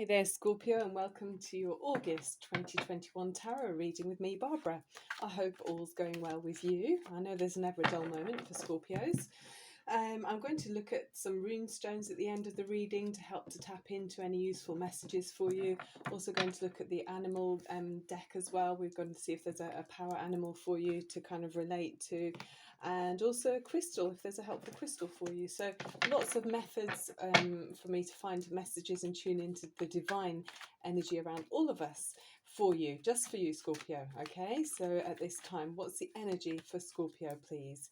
Hi there, Scorpio, and welcome to your August 2021 tarot reading with me, Barbara. I hope all's going well with you. I know there's never a dull moment for Scorpios. I'm going to look at some rune stones at the end of the reading to help to tap into any useful messages for you. Also going to look at the animal deck as well. We're going to see if there's a power animal for you to kind of relate to, and also a crystal, if there's a helpful crystal for you. So lots of methods for me to find messages and tune into the divine energy around all of us for you, just for you, Scorpio. Okay, so at this time, what's the energy for Scorpio, please?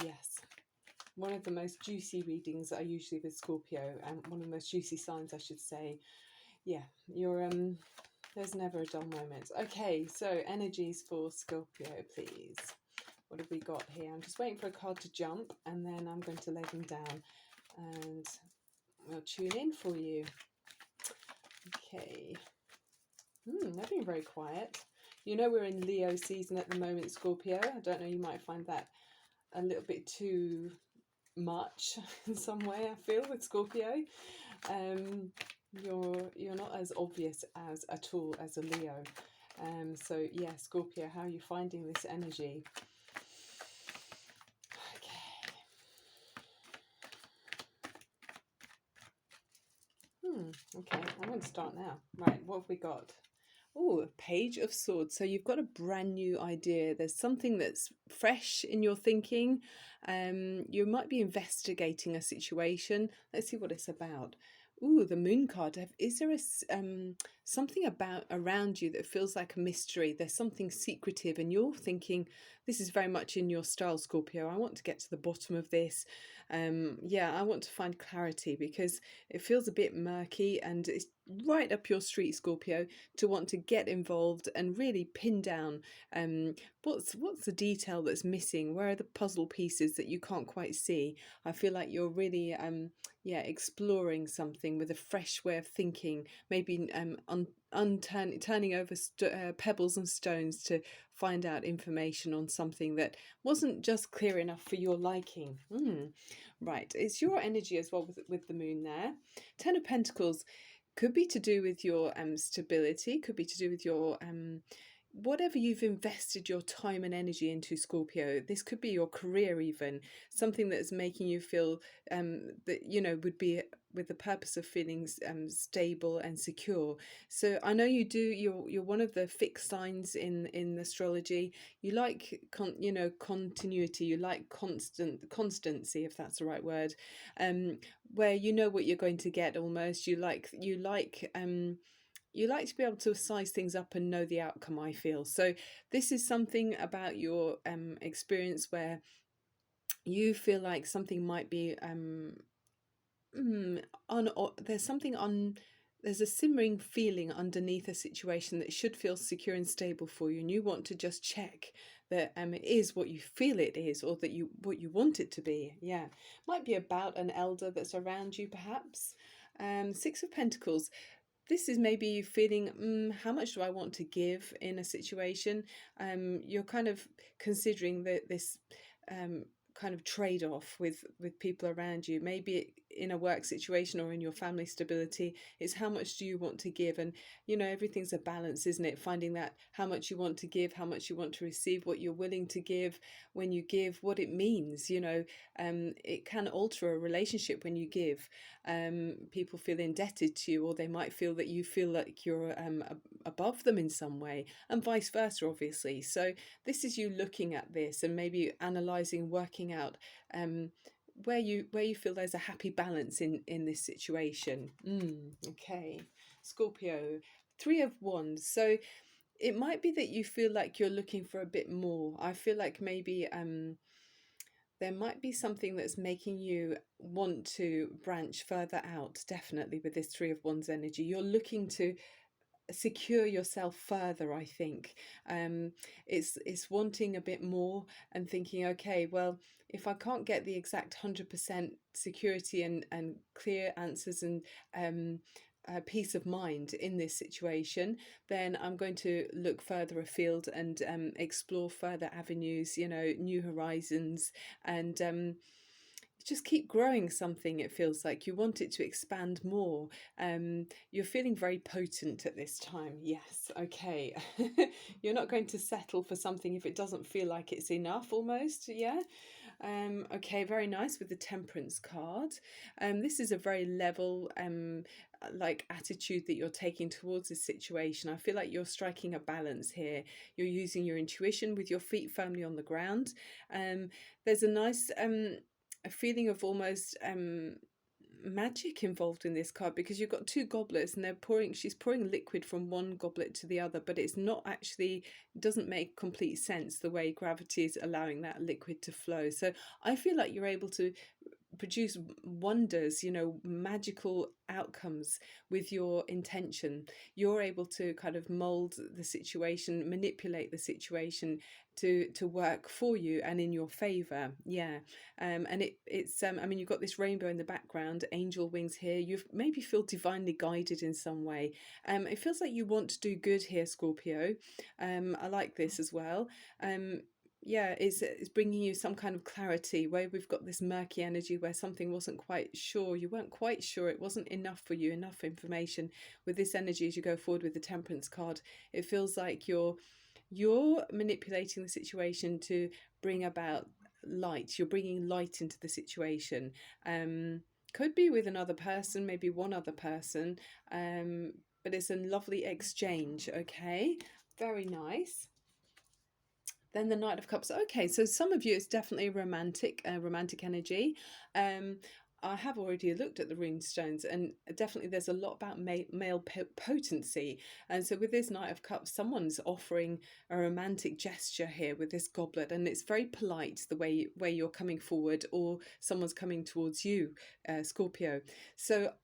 Yes, one of the most juicy readings are usually with Scorpio, and one of the most juicy signs, I should say. Yeah, you're there's never a dull moment. Okay, so energies for Scorpio, please. What have we got here? I'm just waiting for a card to jump, and then I'm going to lay them down and we'll tune in for you. Okay. They're being very quiet. You know, we're in Leo season at the moment, Scorpio. I don't know, you might find that a little bit too much in some way, I feel, with Scorpio. You're not as obvious as at all as a Leo. So yeah, Scorpio, how are you finding this energy? Okay, I'm going to start now. Right, what have we got? Oh, a Page of Swords. So you've got a brand new idea. There's something that's fresh in your thinking. You might be investigating a situation. Let's see what it's about. Ooh, the Moon card. Is there something about around you that feels like a mystery? There's something secretive, and you're thinking, this is very much in your style, Scorpio. I want to get to the bottom of this. Yeah, I want to find clarity because it feels a bit murky, and it's right up your street, Scorpio, to want to get involved and really pin down what's the detail that's missing. Where are the puzzle pieces that you can't quite see? I feel like you're really exploring something with a fresh way of thinking, maybe turning over pebbles and stones to find out information on something that wasn't just clear enough for your liking. Right, it's your energy as well with the moon there. Ten of Pentacles could be to do with your stability, could be to do with your whatever you've invested your time and energy into, Scorpio. This could be your career, even something that's making you feel that would be with the purpose of feeling stable and secure. So I know you do. You're one of the fixed signs in astrology. You like continuity. You like constancy, if that's the right word. Where you know what you're going to get almost. You like to be able to size things up and know the outcome, I feel. So this is something about your experience where you feel like something might be there's a simmering feeling underneath a situation that should feel secure and stable for you, and you want to just check that it is what you feel it is, or that what you want it to be. Yeah, might be about an elder that's around you, perhaps. Six of Pentacles. This is maybe you feeling, how much do I want to give in a situation? You're kind of considering this kind of trade-off with people around you, maybe in a work situation or in your family stability. It's how much do you want to give, and everything's a balance, isn't it? Finding that how much you want to give, how much you want to receive, what you're willing to give when you give, what it means. It can alter a relationship when you give. People feel indebted to you, or they might feel that you feel like you're above them in some way, and vice versa, obviously. So this is you looking at this and maybe analysing, working out where you feel there's a happy balance in this situation. Okay, Scorpio, Three of Wands. So it might be that you feel like you're looking for a bit more. I feel like maybe there might be something that's making you want to branch further out. Definitely with this Three of Wands energy, you're looking to secure yourself further. I think it's wanting a bit more and thinking, okay, well, if I can't get the exact 100% security and clear answers and peace of mind in this situation, then I'm going to look further afield and explore further avenues, new horizons, and just keep growing something. It feels like you want it to expand more. You're feeling very potent at this time. Yes, okay. You're not going to settle for something if it doesn't feel like it's enough, almost. Yeah. Okay, very nice with the Temperance card. This is a very level like attitude that you're taking towards this situation. I feel like you're striking a balance here. You're using your intuition with your feet firmly on the ground. There's a nice a feeling of almost magic involved in this card, because you've got two goblets and she's pouring liquid from one goblet to the other, but it's not actually, doesn't make complete sense the way gravity is allowing that liquid to flow. So I feel like you're able to produce wonders, magical outcomes with your intention. You're able to kind of mold the situation, manipulate the situation to work for you and in your favor. Yeah. And it's I mean, you've got this rainbow in the background, angel wings here. You maybe feel divinely guided in some way. It feels like you want to do good here, Scorpio. I like this as well. Yeah, it's bringing you some kind of clarity, where we've got this murky energy where something wasn't quite sure. You weren't quite sure. It wasn't enough for you, enough information. With this energy, as you go forward with the Temperance card, it feels like you're manipulating the situation to bring about light. You're bringing light into the situation. Could be with another person, maybe one other person, but it's a lovely exchange. Okay, very nice. Then the Knight of Cups. Okay, so some of you, it's definitely romantic energy. I have already looked at the Rune Stones, and definitely there's a lot about male potency. And so with this Knight of Cups, someone's offering a romantic gesture here with this goblet, and it's very polite the way you're coming forward, or someone's coming towards you, Scorpio. So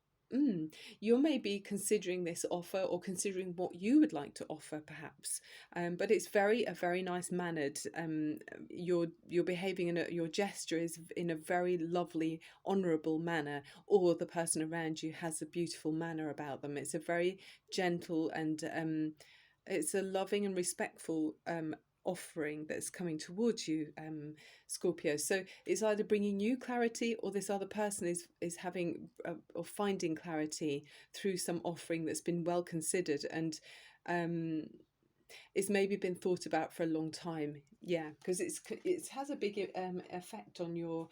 you may be considering this offer, or considering what you would like to offer, perhaps. But it's a very nice mannered. You're behaving your gesture is in a very lovely, honourable manner, or the person around you has a beautiful manner about them. It's a very gentle and it's a loving and respectful offering that's coming towards you, Scorpio. So it's either bringing you clarity, or this other person is having or finding clarity through some offering that's been well considered, and it's maybe been thought about for a long time. Yeah, because it has a big effect on your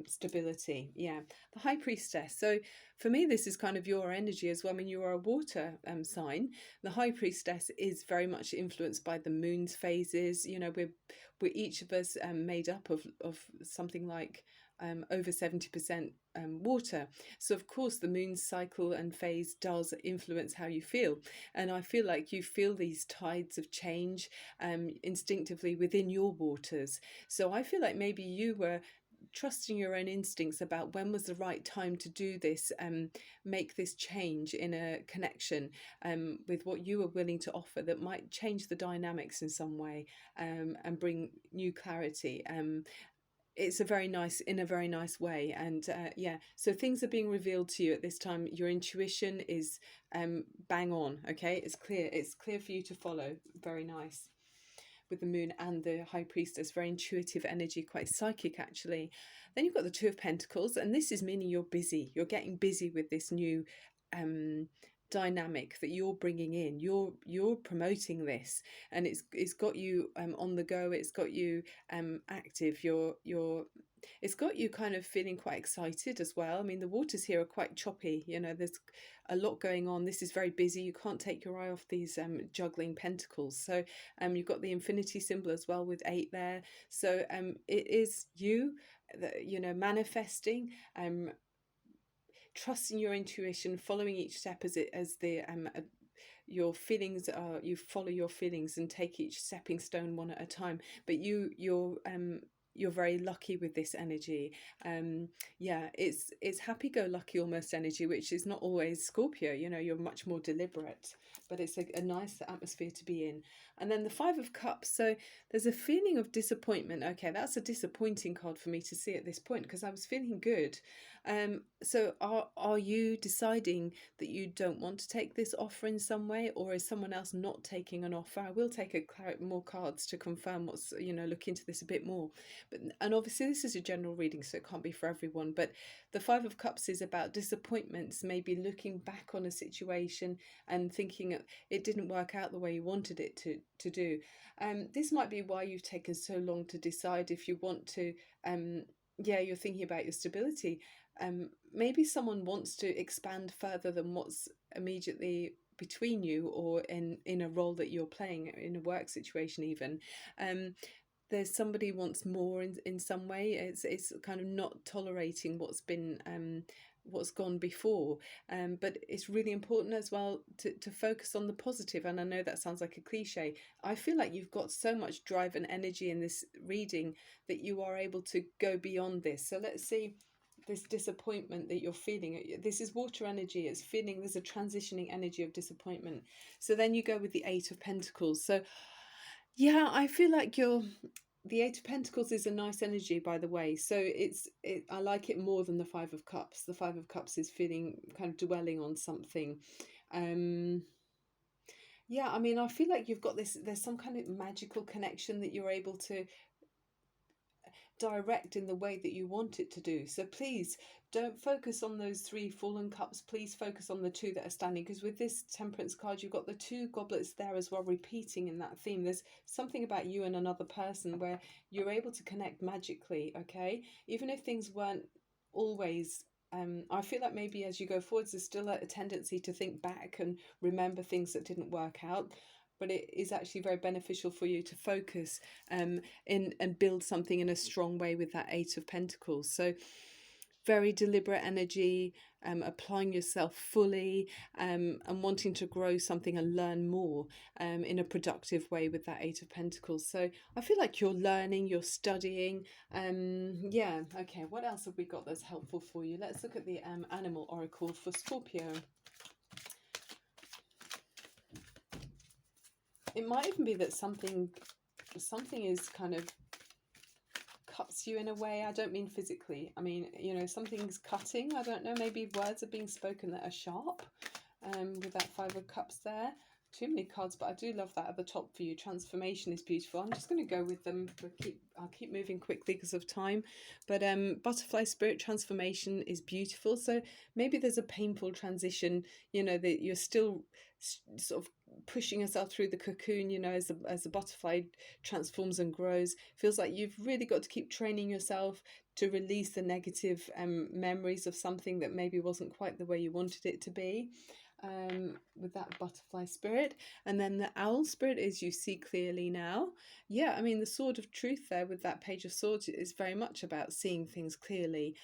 stability. Yeah, the High Priestess. So for me, this is kind of your energy as well. I mean, you are a water sign. The High Priestess is very much influenced by the moon's phases. We're each of us made up of something like over 70% water. So of course the moon's cycle and phase does influence how you feel. And I feel like you feel these tides of change instinctively within your waters. So I feel like maybe you were trusting your own instincts about when was the right time to do this, make this change in a connection with what you were willing to offer, that might change the dynamics in some way, and bring new clarity. It's in a very nice way. And yeah, so things are being revealed to you at this time. Your intuition is bang on. Okay, it's clear for you to follow. Very nice. With the moon and the High Priestess, very intuitive energy, quite psychic actually. Then you've got the Two of Pentacles, and this is meaning you're busy. You're getting busy with this new dynamic that you're bringing in. You're promoting this, and it's got you on the go. It's got you active. It's got you kind of feeling quite excited as well. I mean, the waters here are quite choppy. There's a lot going on. This is very busy. You can't take your eye off these juggling pentacles. So you've got the infinity symbol as well with 8 there. So it is you, manifesting, trusting your intuition, following each step your feelings are. You follow your feelings and take each stepping stone one at a time. But you're very lucky with this energy. Yeah, it's happy-go-lucky almost energy, which is not always Scorpio. You're much more deliberate, but it's a nice atmosphere to be in. And then the Five of Cups. So there's a feeling of disappointment. Okay, that's a disappointing card for me to see at this point, because I was feeling good. So are you deciding that you don't want to take this offer in some way, or is someone else not taking an offer? I will take more cards to confirm what's, look into this a bit more. And obviously this is a general reading, so it can't be for everyone. But the Five of Cups is about disappointments, maybe looking back on a situation and thinking it didn't work out the way you wanted it to do. This might be why you've taken so long to decide if you want to. Yeah, you're thinking about your stability. Maybe someone wants to expand further than what's immediately between you, or in a role that you're playing in a work situation even. There's somebody wants more in some way. It's kind of not tolerating what's gone before, but it's really important as well to focus on the positive. And I know that sounds like a cliche. I feel like you've got so much drive and energy in this reading that you are able to go beyond this. So let's see, this disappointment that you're feeling, this is water energy. It's feeling there's a transitioning energy of disappointment. So then you go with the Eight of Pentacles. So yeah, I feel like the Eight of Pentacles is a nice energy, by the way. So I like it more than the Five of Cups. The Five of Cups is feeling kind of dwelling on something. Yeah, I mean, I feel like you've got this, there's some kind of magical connection that you're able to direct in the way that you want it to do. So please don't focus on those three fallen cups. Please focus on the two that are standing, because with this Temperance card, you've got the two goblets there as well, repeating in that theme. There's something about you and another person where you're able to connect magically, okay? Even if things weren't always I feel like maybe as you go forwards, there's still a tendency to think back and remember things that didn't work out. But it is actually very beneficial for you to focus in and build something in a strong way with that Eight of Pentacles. So very deliberate energy, applying yourself fully, and wanting to grow something and learn more in a productive way with that Eight of Pentacles. So I feel like you're learning, you're studying. Yeah, okay, what else have we got that's helpful for you? Let's look at the animal oracle for Scorpio. It might even be that something is kind of cuts you in a way. I don't mean physically. I mean, something's cutting. I don't know, maybe words are being spoken that are sharp, with that Five of Cups there. Too many cards, but I do love that at the top for you. Transformation is beautiful. I'm just going to go with them. I'll keep moving quickly because of time. But butterfly spirit, transformation is beautiful. So maybe there's a painful transition, that you're still sort of pushing yourself through the cocoon, as the butterfly transforms and grows. Feels like you've really got to keep training yourself to release the negative memories of something that maybe wasn't quite the way you wanted it to be, with that butterfly spirit. And then the owl spirit is you see clearly now. Yeah, I mean, the sword of truth there with that Page of Swords is very much about seeing things clearly.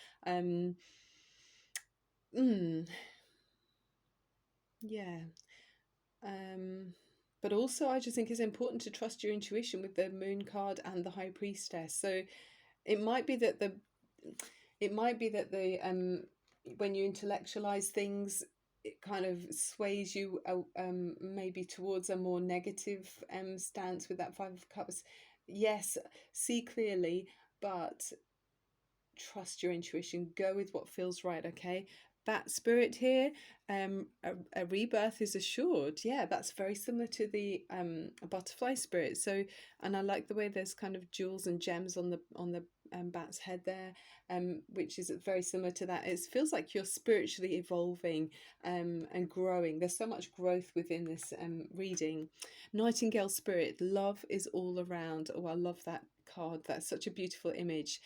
Yeah. But also I just think it's important to trust your intuition with the Moon card and the High Priestess. So it might be that the when you intellectualize things, it kind of sways you maybe towards a more negative stance with that Five of Cups. Yes, see clearly, but trust your intuition. Go with what feels right, okay? That spirit here, a rebirth is assured. Yeah, that's very similar to the butterfly spirit. So, and I like the way there's kind of jewels and gems on the bat's head there, which is very similar to that. It feels like you're spiritually evolving and growing. There's so much growth within this reading. Nightingale spirit, love is all around. Oh, I love that card. That's such a beautiful image.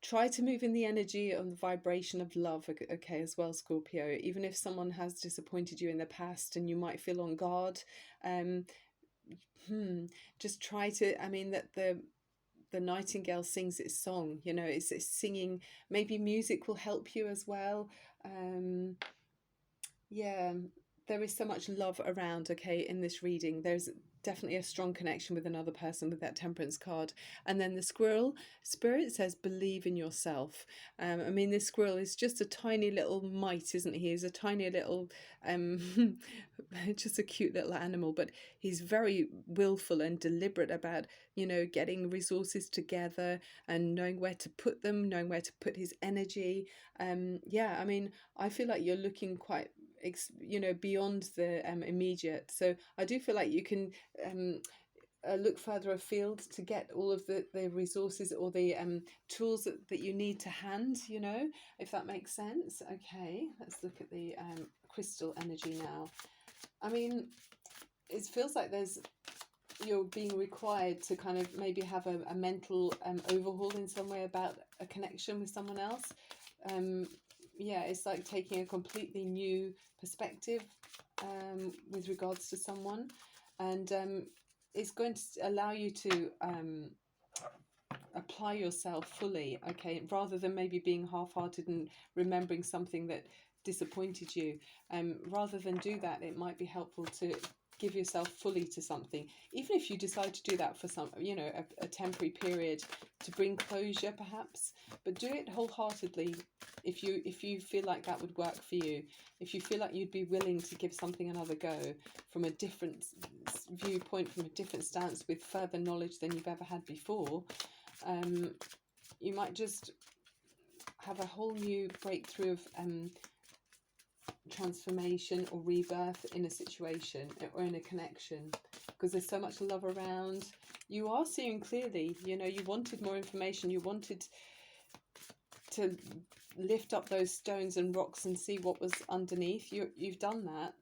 Try to move in the energy and the vibration of love, okay, as well, Scorpio. Even if someone has disappointed you in the past and you might feel on guard, just try to, I mean, that the nightingale sings its song, it's singing. Maybe music will help you as well. Yeah, there is so much love around, okay, in this reading. definitely a strong connection with another person with that Temperance card. And then the squirrel spirit says believe in yourself. I mean, this squirrel is just a tiny little mite, isn't he? He's a tiny little just a cute little animal, but he's very willful and deliberate about, you know, getting resources together and knowing where to put them, knowing where to put his energy. Yeah, I mean, I feel like you're looking quite, you know, beyond the immediate. So I do feel like you can look further afield to get all of the resources or the tools that you need to hand, you know, if that makes sense. Okay, let's look at the crystal energy now. I mean, it feels like you're being required to kind of maybe have a mental overhaul in some way about a connection with someone else. Yeah, it's like taking a completely new perspective with regards to someone, and it's going to allow you to apply yourself fully, okay, rather than maybe being half-hearted and remembering something that disappointed you. Rather than do that, it might be helpful to give yourself fully to something, even if you decide to do that for some, you know, a temporary period to bring closure perhaps, but do it wholeheartedly if you feel like that would work for you, if you feel like you'd be willing to give something another go from a different viewpoint, from a different stance, with further knowledge than you've ever had before. You might just have a whole new breakthrough of transformation or rebirth in a situation or in a connection, because there's so much love around. You are seeing clearly, you know, you wanted more information, you wanted to lift up those stones and rocks and see what was underneath. You've done that.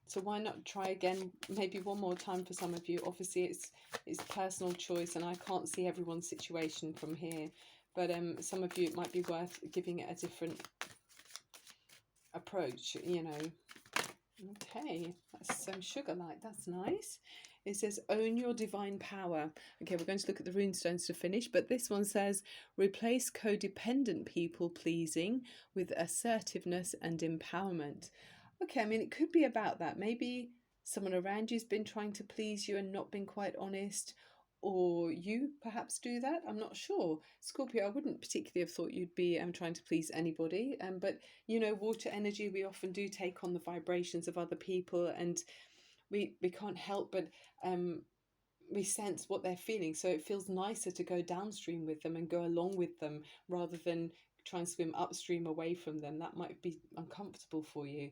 So why not try again, maybe one more time for some of you. Obviously it's personal choice, and I can't see everyone's situation from here, but some of you, it might be worth giving it a different approach, you know. Okay, that's some sugar light, that's nice. It says own your divine power. Okay, we're going to look at the rune stones to finish, but this one says replace codependent people pleasing with assertiveness and empowerment. Okay, I mean, it could be about that. Maybe someone around you's been trying to please you and not been quite honest, or you perhaps do that. I'm not sure. Scorpio, I wouldn't particularly have thought you'd be trying to please anybody, but you know, water energy, we often do take on the vibrations of other people, and we can't help but we sense what they're feeling, so it feels nicer to go downstream with them and go along with them rather than try and swim upstream away from them. That might be uncomfortable for you.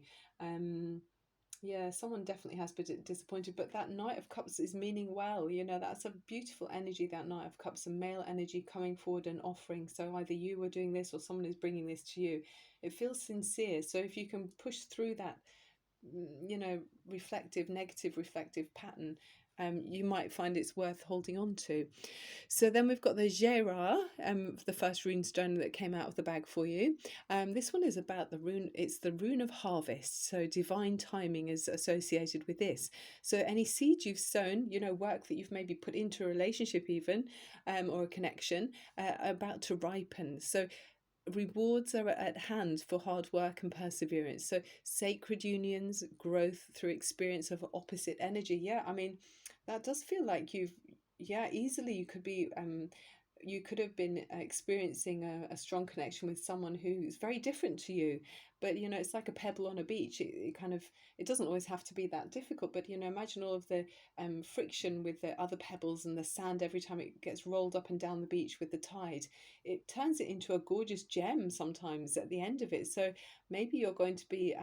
Yeah, someone definitely has been disappointed, but that Knight of Cups is meaning well, you know, that's a beautiful energy, that Knight of Cups, a male energy coming forward and offering. So either you were doing this or someone is bringing this to you. It feels sincere. So if you can push through that, you know, negative reflective pattern, you might find it's worth holding on to. So then we've got the Gera, the first rune stone that came out of the bag for you. This one is about the rune, it's the rune of harvest. So divine timing is associated with this. So any seed you've sown, you know, work that you've maybe put into a relationship even, or a connection, about to ripen. So rewards are at hand for hard work and perseverance. So sacred unions, growth through experience of opposite energy. Yeah, I mean, that does feel like easily you could be you could have been experiencing a strong connection with someone who's very different to you, but you know, it's like a pebble on a beach. It kind of, it doesn't always have to be that difficult, but you know, imagine all of the friction with the other pebbles and the sand every time it gets rolled up and down the beach with the tide. It turns it into a gorgeous gem sometimes at the end of it. So maybe you're going to be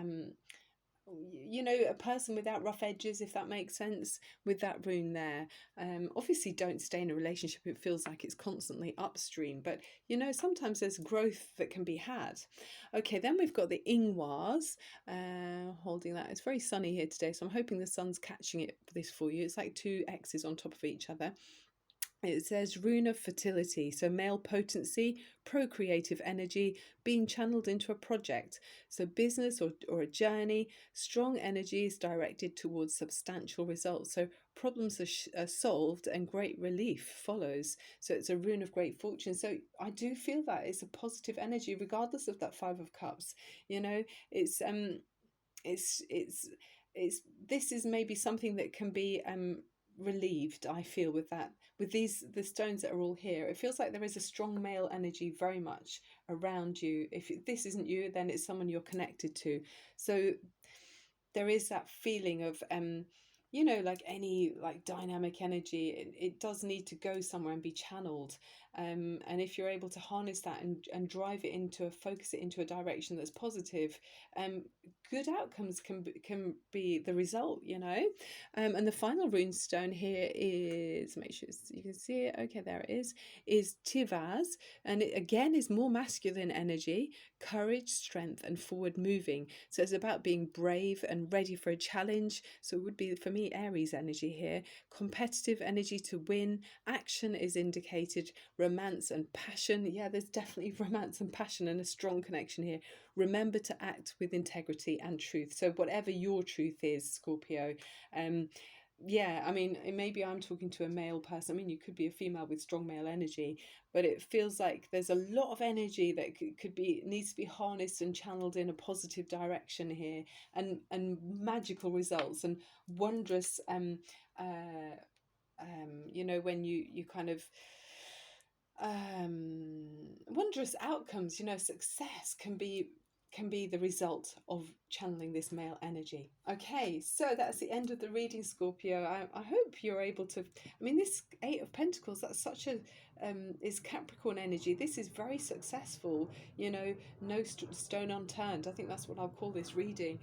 you know, a person without rough edges, if that makes sense, with that rune there. Obviously don't stay in a relationship it feels like it's constantly upstream, but you know, sometimes there's growth that can be had. Okay, then we've got the Ingwars, holding that. It's very sunny here today, so I'm hoping the sun's catching this for you. It's like two X's on top of each other. It says rune of fertility, so male potency, procreative energy being channeled into a project. So business or a journey, strong energy is directed towards substantial results. So problems are solved and great relief follows. So it's a rune of great fortune. So I do feel that it's a positive energy regardless of that Five of Cups. You know, it's it's this is maybe something that can be relieved, I feel, with that, with the stones that are all here. It feels like there is a strong male energy very much around you. If this isn't you, then it's someone you're connected to. So there is that feeling of you know, like any like dynamic energy, it does need to go somewhere and be channeled, and if you're able to harness that and drive it into focus it into a direction that's positive, um good outcomes can be the result, you know. And the final rune stone here is, make sure you can see it, okay, there it is Tivaz, and it again is more masculine energy, courage, strength, and forward moving. So it's about being brave and ready for a challenge. So it would be, for me, Aries energy here. Competitive energy to win. Action is indicated. Romance and passion. Yeah, there's definitely romance and passion and a strong connection here. Remember to act with integrity and truth. So whatever your truth is, Scorpio, yeah, I mean, maybe I'm talking to a male person. I mean, you could be a female with strong male energy, but it feels like there's a lot of energy that could be, needs to be harnessed and channeled in a positive direction here, and magical results and wondrous you know, when you kind of wondrous outcomes, you know, success can be the result of channeling this male energy. Okay, so that's the end of the reading, Scorpio. I hope you're able to, I mean, this Eight of Pentacles, that's such a is Capricorn energy. This is very successful, you know, no stone unturned. I think that's what I'll call this reading.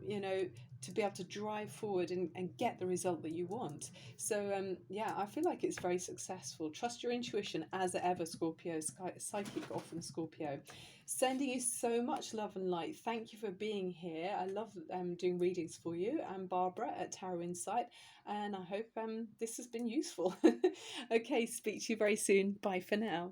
You know, to be able to drive forward and get the result that you want. So yeah, I feel like it's very successful. Trust your intuition as ever, Scorpio. Psychic often, Scorpio. Sending you so much love and light. Thank you for being here. I love doing readings for you. I'm Barbara at Tarot Insight, and I hope this has been useful. Okay, speak to you very soon. Bye for now.